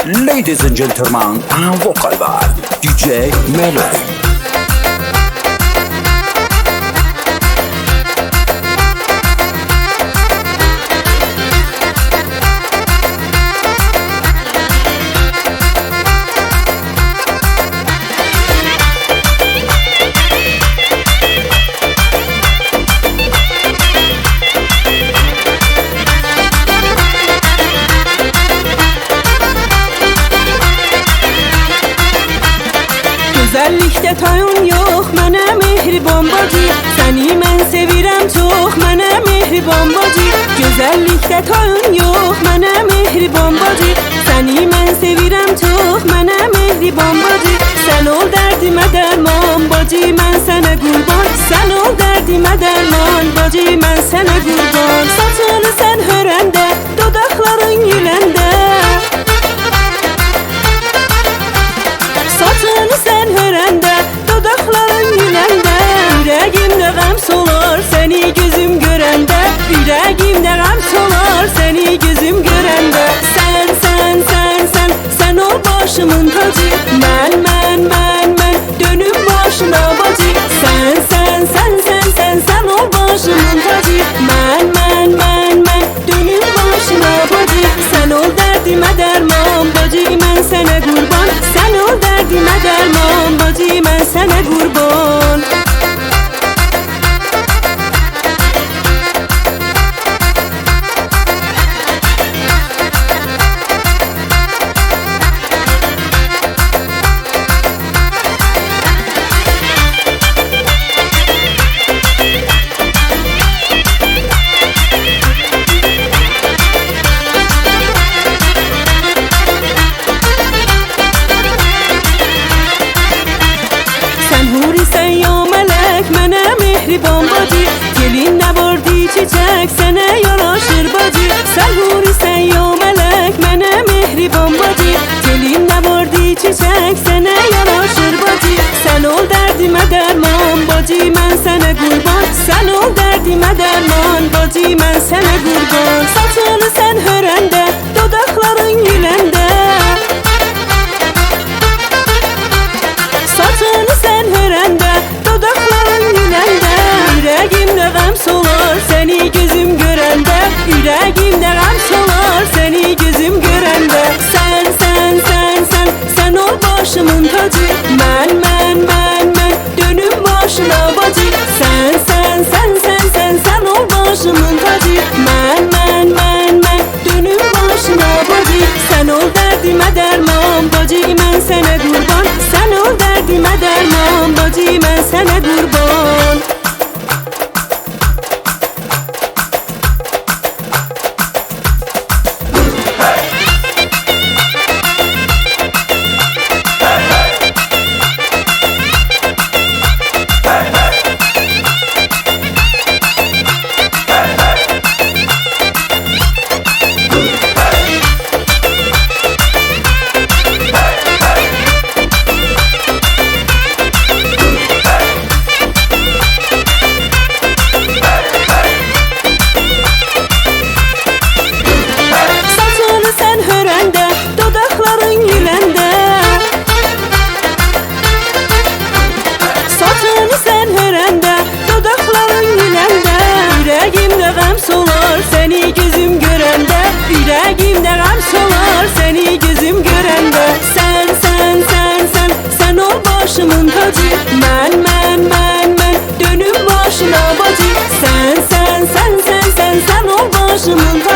Ladies and gentlemen, vokal var DJ Melody. Gözəllikdə tayın yox, mənə mehriban bacı. Səni mən sevirəm çox, mənə mehriban bacı. Gözəllikdə tayın yox, mənə mehriban bacı. Səni mən sevirəm çox, mənə mehriban bacı. Sən ol dərdimə dərman, bacı, mən sənə qurban. Sən ol dərdimə dərman, bacı, mən sənə qurban. Saçını sən hörəndə, dodaqların güləndə. Saçını sən hörəndə, dodaqların güləndə. Ürəyimdə qəm solar, səni gözüm görəndə. Ürəyimdə qəm solar, səni gözüm görəndə. Sən ol başımın tacı. Mən, dönüm başına bacı. Sən ol başımın tacı. Mən, dönüm başına bacı. Sən ol dərdimə dərman, bacı, mən sənə qurban. Sən ol dərdimə dərman, bacı, mən sənə qurban. Mehriban bacı, gelin nə vardı çiçək, sənə yaraşır bacı. Sən hurisən ya mələk, mənə mehriban bacı. Gelin nə vardı çiçək, sənə yaraşır bacı. Sən ol dərdimə dərman, bacı, mən sənə qurban. Sən ol dərdimə dərman, bacı, mən sənə qurban. Saçını sən hörəndə, dodaqların güləndə. Saçını sən hörəndə, dodaqların güləndə. Ürəyimdə qəm solar, səni gözüm görəndə. Ürəyimdə qəm solar, səni gözüm görəndə. Sən ol başımın tacı. Mən, dönüm başına bacı. Sən ol başımın tacı. Mən, dönüm başına bacı. Sən ol dərdimə dərman, bacı, mən sənə qurban. Sən ol dərdimə dərman, bacı, mən sənə qurban. Səni gözüm görəndə, ürəyimdə qəm solar, səni gözüm görəndə. Sən ol başımın tacı. Mən, dönüm başına bacı. Sən ol başımın tacı.